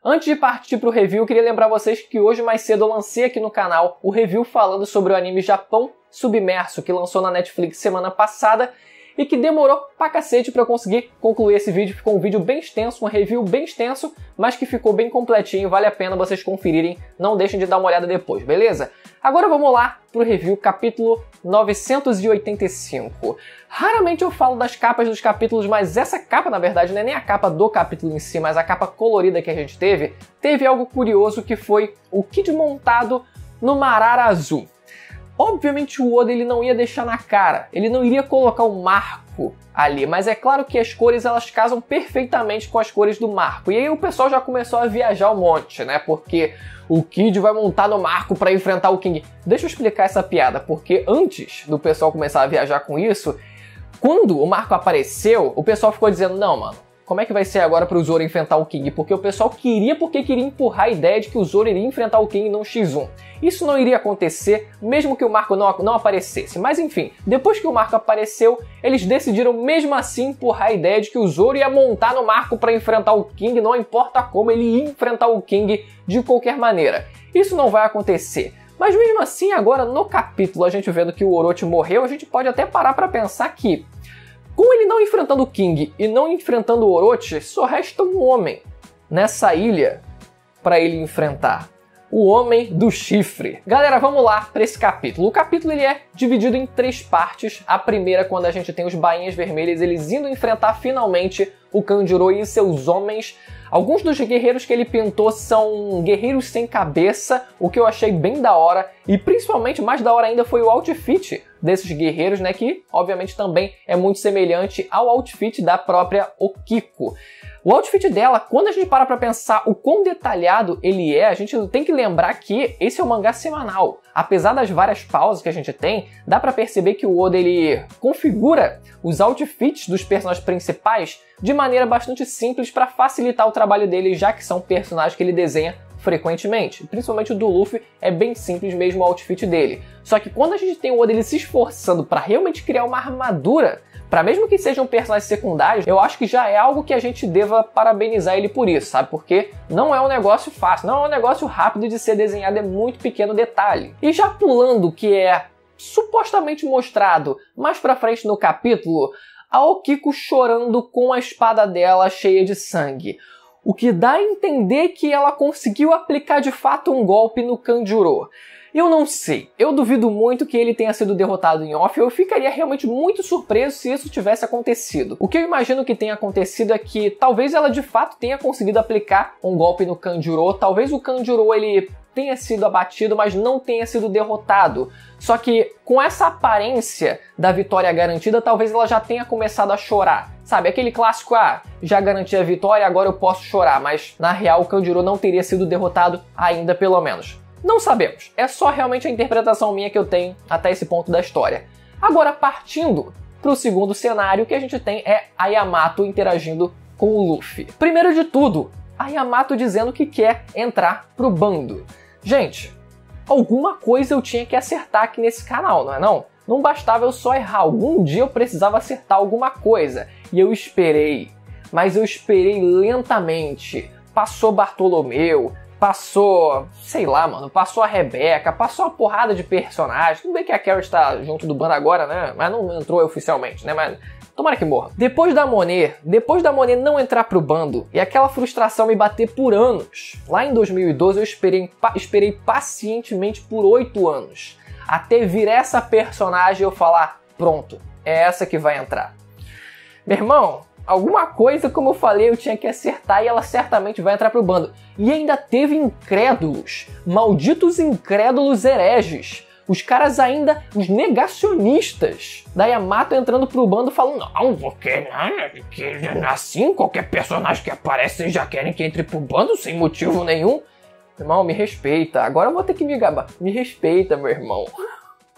Antes de partir para o review, eu queria lembrar vocês que hoje mais cedo eu lancei aqui no canal o review falando sobre o anime Japão Submerso, que lançou na Netflix semana passada e que demorou pra cacete pra eu conseguir concluir esse vídeo. Ficou um vídeo bem extenso, um review bem extenso, mas que ficou bem completinho, vale a pena vocês conferirem, não deixem de dar uma olhada depois, beleza? Agora vamos lá pro review, capítulo 985. Raramente eu falo das capas dos capítulos, mas essa capa, na verdade, não é nem a capa do capítulo em si, mas a capa colorida que a gente teve algo curioso, que foi o Kid montado no Marara Azul. Obviamente o Oda ele não ia deixar na cara, ele não iria colocar um marco ali, mas é claro que as cores elas casam perfeitamente com as cores do marco. E aí o pessoal já começou a viajar um monte, né? Porque o Kid vai montar no marco para enfrentar o King. Deixa eu explicar essa piada, porque antes do pessoal começar a viajar com isso, quando o marco apareceu, o pessoal ficou dizendo, não, mano, como é que vai ser agora para o Zoro enfrentar o King? Porque o pessoal queria empurrar a ideia de que o Zoro iria enfrentar o King no X1. Isso não iria acontecer, mesmo que o marco não aparecesse. Mas enfim, depois que o marco apareceu, eles decidiram mesmo assim empurrar a ideia de que o Zoro ia montar no marco para enfrentar o King, não importa como, ele ia enfrentar o King de qualquer maneira. Isso não vai acontecer. Mas mesmo assim, agora no capítulo, a gente vendo que o Orochi morreu, a gente pode até parar para pensar que, com ele não enfrentando o King e não enfrentando o Orochi, só resta um homem nessa ilha para ele enfrentar. O Homem do Chifre. Galera, vamos lá para esse capítulo. O capítulo ele é dividido em 3 partes. A primeira, quando a gente tem os bainhas vermelhas, eles indo enfrentar finalmente o Kanjuro e seus homens. Alguns dos guerreiros que ele pintou são guerreiros sem cabeça, o que eu achei bem da hora. E principalmente, mais da hora ainda, foi o outfit desses guerreiros, né? Que, obviamente, também é muito semelhante ao outfit da própria Okiko. O outfit dela, quando a gente para pra pensar o quão detalhado ele é, a gente tem que lembrar que esse é um mangá semanal. Apesar das várias pausas que a gente tem, dá pra perceber que o Oda ele configura os outfits dos personagens principais de maneira bastante simples para facilitar o trabalho dele, já que são personagens que ele desenha frequentemente. Principalmente o do Luffy é bem simples mesmo o outfit dele. Só que quando a gente tem o Oda ele se esforçando para realmente criar uma armadura, para mesmo que sejam personagens secundários, eu acho que já é algo que a gente deva parabenizar ele por isso, sabe? Porque não é um negócio fácil, não é um negócio rápido de ser desenhado, é muito pequeno detalhe. E já pulando o que é supostamente mostrado mais pra frente no capítulo, a Okiko chorando com a espada dela cheia de sangue. O que dá a entender que ela conseguiu aplicar de fato um golpe no Kanjuro. Eu não sei, eu duvido muito que ele tenha sido derrotado em off, eu ficaria realmente muito surpreso se isso tivesse acontecido. O que eu imagino que tenha acontecido é que talvez ela de fato tenha conseguido aplicar um golpe no Kanjuro, talvez o Kanjuro ele tenha sido abatido, mas não tenha sido derrotado. Só que com essa aparência da vitória garantida, talvez ela já tenha começado a chorar. Sabe, aquele clássico, já garanti a vitória, agora eu posso chorar, mas na real o Kanjuro não teria sido derrotado ainda pelo menos. Não sabemos, é só realmente a interpretação minha que eu tenho até esse ponto da história. Agora, partindo para o segundo cenário, o que a gente tem é a Yamato interagindo com o Luffy. Primeiro de tudo, a Yamato dizendo que quer entrar pro bando. Gente, alguma coisa eu tinha que acertar aqui nesse canal, não é não? Não bastava eu só errar, algum dia eu precisava acertar alguma coisa. E eu esperei, mas eu esperei lentamente. Passou Bartolomeu, passou, sei lá, mano, passou a Rebeca, passou uma porrada de personagens. Tudo bem que a Carrot tá junto do bando agora, né? Mas não entrou oficialmente, né? Mas tomara que morra. Depois da Monet não entrar pro bando e aquela frustração me bater por anos. Lá em 2012 eu esperei pacientemente por 8 anos. Até vir essa personagem e eu falar, pronto, é essa que vai entrar. Meu irmão, alguma coisa, como eu falei, eu tinha que acertar e ela certamente vai entrar pro bando. E ainda teve incrédulos, malditos incrédulos hereges. Os caras ainda, os negacionistas da Yamato entrando pro bando falando, não, porque assim qualquer personagem que aparece vocês já querem que entre pro bando sem motivo nenhum. Irmão, me respeita. Agora eu vou ter que me gabar. Me respeita, meu irmão.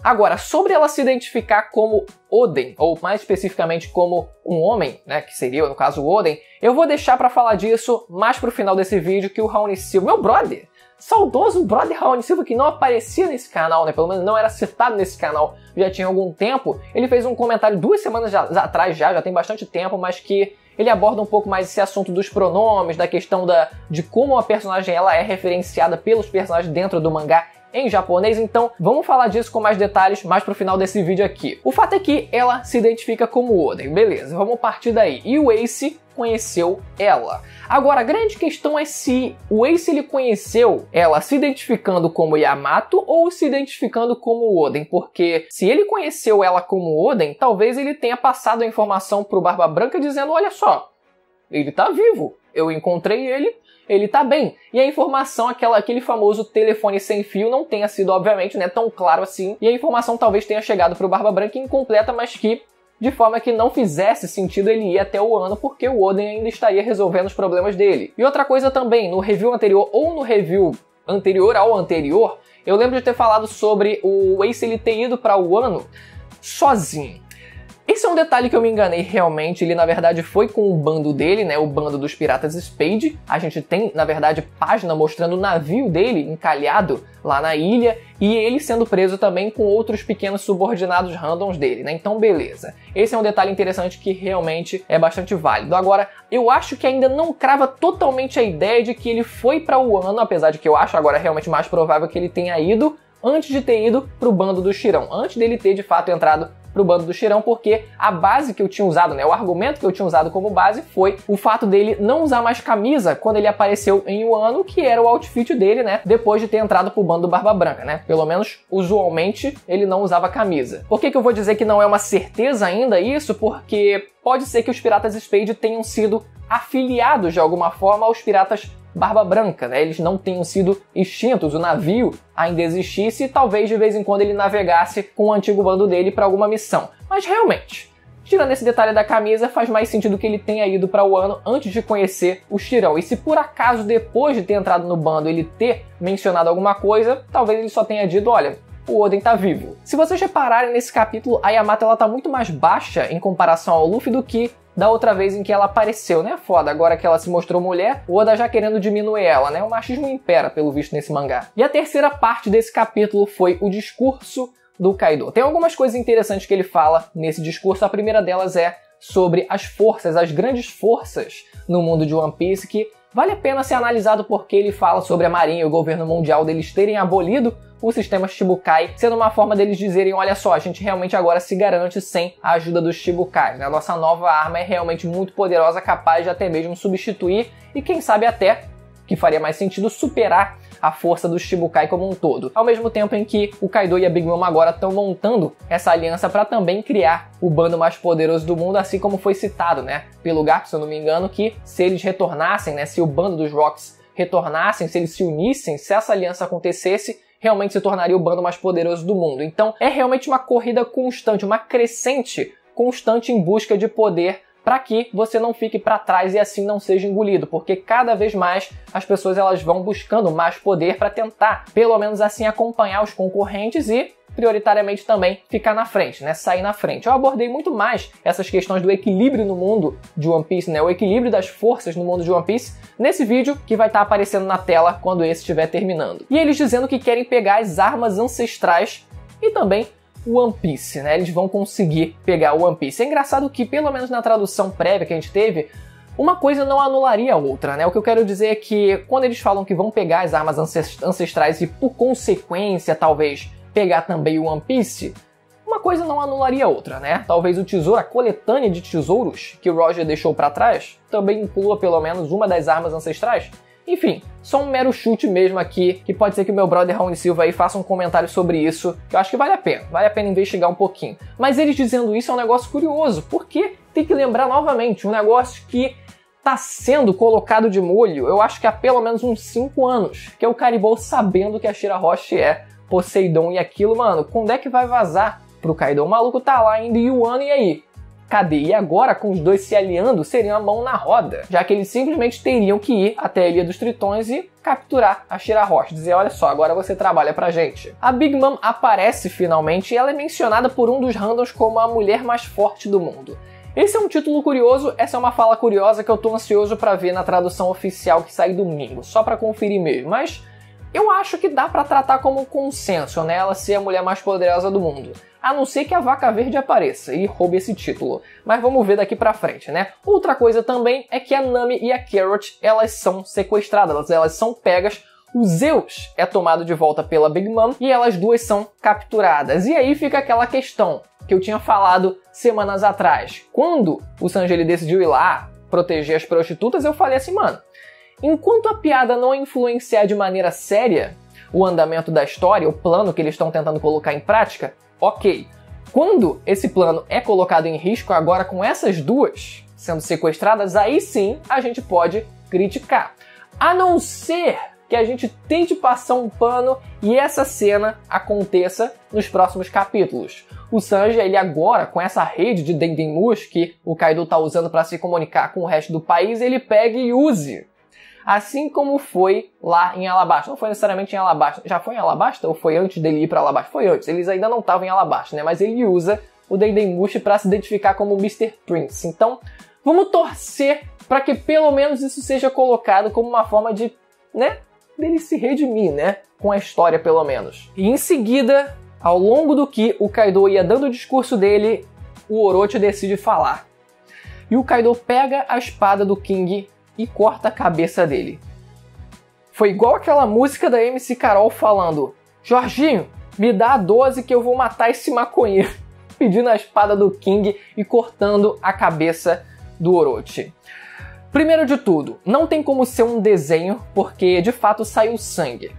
Agora, sobre ela se identificar como Oden, ou mais especificamente como um homem, né, que seria, no caso, o Oden, eu vou deixar pra falar disso mais pro final desse vídeo que o Raoni Silva, meu brother, saudoso brother Raoni Silva, que não aparecia nesse canal, né, pelo menos não era citado nesse canal já tinha algum tempo, ele fez um comentário 2 semanas atrás já tem bastante tempo, mas que ele aborda um pouco mais esse assunto dos pronomes, da questão de como a personagem ela é referenciada pelos personagens dentro do mangá em japonês, então vamos falar disso com mais detalhes mais pro final desse vídeo aqui. O fato é que ela se identifica como Oden, beleza, vamos partir daí. E o Ace conheceu ela. Agora, a grande questão é se o Ace ele conheceu ela se identificando como Yamato ou se identificando como Oden, porque se ele conheceu ela como Oden, talvez ele tenha passado a informação pro Barba Branca dizendo, olha só, ele tá vivo, eu encontrei ele tá bem. E a informação, aquele famoso telefone sem fio, não tenha sido, obviamente, né, tão claro assim. E a informação talvez tenha chegado pro Barba Branca incompleta, mas que, de forma que não fizesse sentido ele ir até o Wano, porque o Oden ainda estaria resolvendo os problemas dele. E outra coisa também, no review anterior, ou no review anterior ao anterior, eu lembro de ter falado sobre o Ace ele ter ido pra Wano sozinho. Esse é um detalhe que eu me enganei realmente, ele na verdade foi com o bando dele, né, o bando dos piratas Spade. A gente tem, na verdade, página mostrando o navio dele encalhado lá na ilha e ele sendo preso também com outros pequenos subordinados randoms dele, né, então beleza. Esse é um detalhe interessante que realmente é bastante válido. Agora, eu acho que ainda não crava totalmente a ideia de que ele foi pra Wano, apesar de que eu acho agora realmente mais provável que ele tenha ido antes de ter ido pro bando do Shirão, antes dele ter de fato entrado pro bando do Shirão, porque a base que eu tinha usado, né, o argumento que eu tinha usado como base foi o fato dele não usar mais camisa quando ele apareceu em Wano, que era o outfit dele, né, depois de ter entrado pro bando do Barba Branca, né, pelo menos usualmente ele não usava camisa. Por que eu vou dizer que não é uma certeza ainda isso? Porque pode ser que os piratas Spade tenham sido afiliados de alguma forma aos piratas Barba Branca, né? Eles não tenham sido extintos, o navio ainda existisse e talvez de vez em quando ele navegasse com o antigo bando dele para alguma missão. Mas realmente, tirando esse detalhe da camisa, faz mais sentido que ele tenha ido para Wano antes de conhecer o Shirão. E se por acaso depois de ter entrado no bando ele ter mencionado alguma coisa, talvez ele só tenha dito, olha, o Oden tá vivo. Se vocês repararem nesse capítulo, a Yamato ela tá muito mais baixa em comparação ao Luffy do que da outra vez em que ela apareceu, né? Foda, agora que ela se mostrou mulher, o Oda já querendo diminuir ela, né? O machismo impera, pelo visto, nesse mangá. E a terceira parte desse capítulo foi o discurso do Kaido. Tem algumas coisas interessantes que ele fala nesse discurso. A primeira delas é sobre as forças, as grandes forças no mundo de One Piece, que vale a pena ser analisado porque ele fala sobre a Marinha e o governo mundial deles terem abolido o sistema Shichibukai, sendo uma forma deles dizerem, olha só, a gente realmente agora se garante sem a ajuda dos Shichibukai. A nossa nova arma é realmente muito poderosa, capaz de até mesmo substituir e quem sabe até, que faria mais sentido, superar a força dos Shichibukai como um todo. Ao mesmo tempo em que o Kaido e a Big Mom agora estão montando essa aliança para também criar o bando mais poderoso do mundo, assim como foi citado, né, pelo Garp, se eu não me engano, que se eles retornassem, né, se o bando dos Rocks retornassem, se eles se unissem, se essa aliança acontecesse, realmente se tornaria o bando mais poderoso do mundo. Então é realmente uma corrida constante, uma crescente constante em busca de poder para que você não fique para trás e assim não seja engolido, porque cada vez mais as pessoas elas vão buscando mais poder para tentar, pelo menos assim, acompanhar os concorrentes e prioritariamente também ficar na frente, né? Sair na frente. Eu abordei muito mais essas questões do equilíbrio no mundo de One Piece, né? O equilíbrio das forças no mundo de One Piece, nesse vídeo que vai estar aparecendo na tela quando esse estiver terminando. E eles dizendo que querem pegar as armas ancestrais e também o One Piece, né? Eles vão conseguir pegar o One Piece. É engraçado que, pelo menos na tradução prévia que a gente teve, uma coisa não anularia a outra, né? O que eu quero dizer é que quando eles falam que vão pegar as armas ancestrais e, por consequência, talvez pegar também o One Piece, uma coisa não anularia a outra, né? Talvez o tesouro, a coletânea de tesouros que o Roger deixou pra trás, também inclua pelo menos uma das armas ancestrais. Enfim, só um mero chute mesmo aqui, que pode ser que o meu brother Raoni Silva aí faça um comentário sobre isso, que eu acho que vale a pena investigar um pouquinho. Mas eles dizendo isso é um negócio curioso, porque tem que lembrar novamente, um negócio que tá sendo colocado de molho, eu acho que há pelo menos uns 5 anos, que é o Caribou sabendo que a Shirahoshi é Poseidon e aquilo, mano, quando é que vai vazar pro Kaido? O maluco tá lá ainda em Wano e aí? Cadê? E agora, com os dois se aliando, seria a mão na roda, já que eles simplesmente teriam que ir até a Ilha dos Tritões e capturar a Shirahoshi, dizer, olha só, agora você trabalha pra gente. A Big Mom aparece finalmente e ela é mencionada por um dos randoms como a mulher mais forte do mundo. Esse é um título curioso, essa é uma fala curiosa que eu tô ansioso pra ver na tradução oficial que sai domingo, só pra conferir mesmo, mas eu acho que dá pra tratar como um consenso, né? Ela ser a mulher mais poderosa do mundo. A não ser que a Vaca Verde apareça e roube esse título. Mas vamos ver daqui pra frente, né? Outra coisa também é que a Nami e a Carrot, elas são sequestradas, elas são pegas. O Zeus é tomado de volta pela Big Mom e elas duas são capturadas. E aí fica aquela questão que eu tinha falado semanas atrás. Quando o Sanji ele decidiu ir lá proteger as prostitutas, eu falei assim, mano, enquanto a piada não influenciar de maneira séria o andamento da história, o plano que eles estão tentando colocar em prática, ok. Quando esse plano é colocado em risco agora com essas duas sendo sequestradas, aí sim a gente pode criticar. A não ser que a gente tente passar um pano e essa cena aconteça nos próximos capítulos. O Sanji, ele agora, com essa rede de Dendemush que o Kaido tá usando para se comunicar com o resto do país, ele pega e use. Assim como foi lá em Alabasta. Não foi necessariamente em Alabasta. Já foi em Alabasta ou foi antes dele ir para Alabasta? Foi antes. Eles ainda não estavam em Alabasta, né? Mas ele usa o Dendemush para se identificar como Mr. Prince. Então, vamos torcer para que pelo menos isso seja colocado como uma forma de, né, dele se redimir, né, com a história pelo menos. E em seguida, ao longo do que o Kaido ia dando o discurso dele, o Orochi decide falar. E o Kaido pega a espada do King e corta a cabeça dele. Foi igual aquela música da MC Carol falando: Jorginho, me dá a 12 que eu vou matar esse maconheiro. Pedindo a espada do King e cortando a cabeça do Orochi. Primeiro de tudo, não tem como ser um desenho, porque de fato saiu sangue.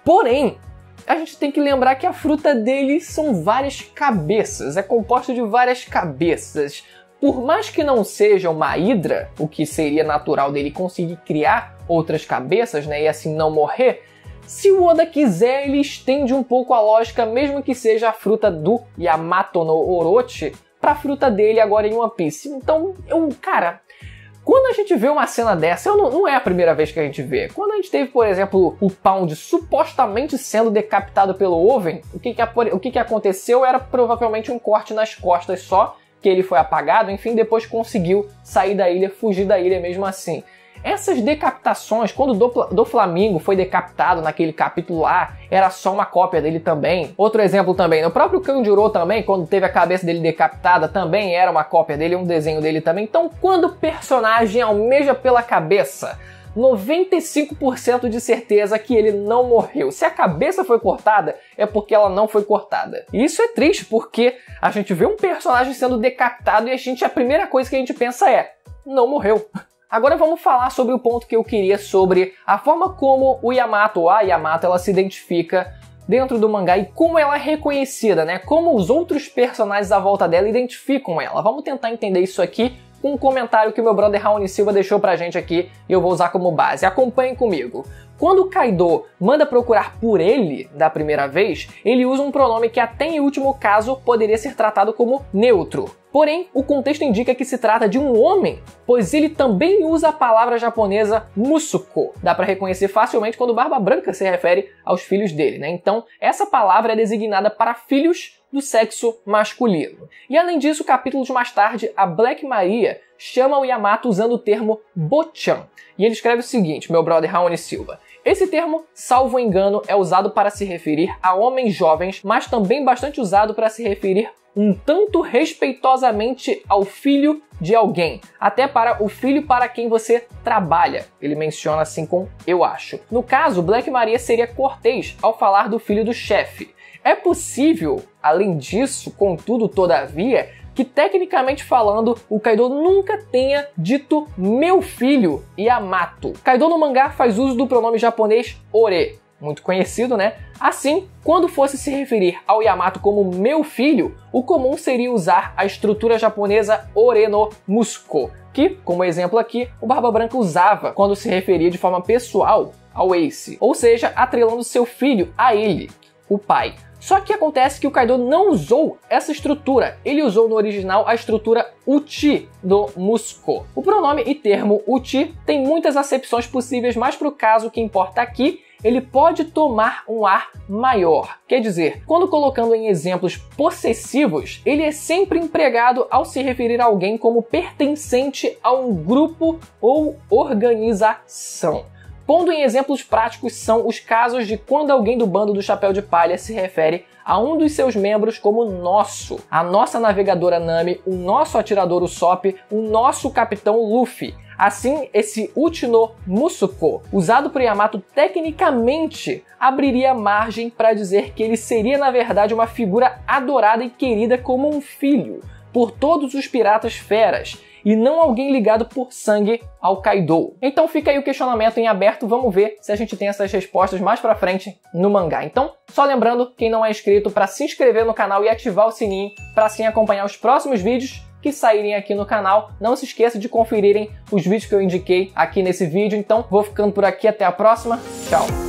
Porém, a gente tem que lembrar que a fruta dele são várias cabeças, é composta de várias cabeças. Por mais que não seja uma hidra, o que seria natural dele conseguir criar outras cabeças, né, e assim não morrer, se o Oda quiser, ele estende um pouco a lógica, mesmo que seja a fruta do Yamato no Orochi, para a fruta dele agora em One Piece. Então, cara, quando a gente vê uma cena dessa, não é a primeira vez que a gente vê. Quando a gente teve, por exemplo, o Pound supostamente sendo decapitado pelo Oven, o que aconteceu era provavelmente um corte nas costas só, que ele foi apagado, enfim, depois conseguiu sair da ilha, fugir da ilha mesmo assim. Essas decapitações, quando o Doflamingo foi decapitado naquele capítulo lá, era só uma cópia dele também. Outro exemplo também, o próprio Kanjuro também, quando teve a cabeça dele decapitada, também era uma cópia dele, um desenho dele também. Então, quando o personagem almeja pela cabeça, 95% de certeza que ele não morreu. Se a cabeça foi cortada, é porque ela não foi cortada. E isso é triste, porque a gente vê um personagem sendo decapitado e a primeira coisa que a gente pensa é: não morreu. Agora vamos falar sobre o ponto que eu queria sobre a forma como o Yamato, ou a Yamato, ela se identifica dentro do mangá e como ela é reconhecida, né? Como os outros personagens à volta dela identificam ela. Vamos tentar entender isso aqui com um comentário que o meu brother Raoni Silva deixou pra gente aqui e eu vou usar como base. Acompanhem comigo. Quando o Kaido manda procurar por ele da primeira vez, ele usa um pronome que até em último caso poderia ser tratado como neutro. Porém, o contexto indica que se trata de um homem, pois ele também usa a palavra japonesa musuko. Dá para reconhecer facilmente quando Barba Branca se refere aos filhos dele, né? Então, essa palavra é designada para filhos do sexo masculino. E além disso, capítulos mais tarde, a Black Maria chama o Yamato usando o termo Bochan. E ele escreve o seguinte, meu brother Raoni Silva: esse termo, salvo engano, é usado para se referir a homens jovens, mas também bastante usado para se referir um tanto respeitosamente ao filho de alguém, até para o filho para quem você trabalha. Ele menciona assim com eu acho. No caso, Black Maria seria cortês ao falar do filho do chefe. É possível, além disso, contudo, todavia, que tecnicamente falando, o Kaido nunca tenha dito meu filho Yamato. Kaido no mangá faz uso do pronome japonês ore, muito conhecido, né? Assim, quando fosse se referir ao Yamato como meu filho, o comum seria usar a estrutura japonesa ore no musuko, que, como exemplo aqui, o Barba Branca usava quando se referia de forma pessoal ao Ace, ou seja, atrelando seu filho a ele, o pai. Só que acontece que o Kaido não usou essa estrutura, ele usou no original a estrutura uchi do musuko. O pronome e termo uchi tem muitas acepções possíveis, mas para o caso que importa aqui, ele pode tomar um ar maior. Quer dizer, quando colocando em exemplos possessivos, ele é sempre empregado ao se referir a alguém como pertencente a um grupo ou organização. Pondo em exemplos práticos são os casos de quando alguém do bando do Chapéu de Palha se refere a um dos seus membros como nosso, a nossa navegadora Nami, o nosso atirador Usopp, o nosso capitão Luffy. Assim, esse Uchi no Musuko, usado por Yamato tecnicamente, abriria margem para dizer que ele seria na verdade uma figura adorada e querida como um filho por todos os piratas feras, e não alguém ligado por sangue ao Kaido. Então fica aí o questionamento em aberto, vamos ver se a gente tem essas respostas mais pra frente no mangá. Então, só lembrando, quem não é inscrito, para se inscrever no canal e ativar o sininho, para assim acompanhar os próximos vídeos que saírem aqui no canal. Não se esqueça de conferirem os vídeos que eu indiquei aqui nesse vídeo. Então, vou ficando por aqui, até a próxima, tchau!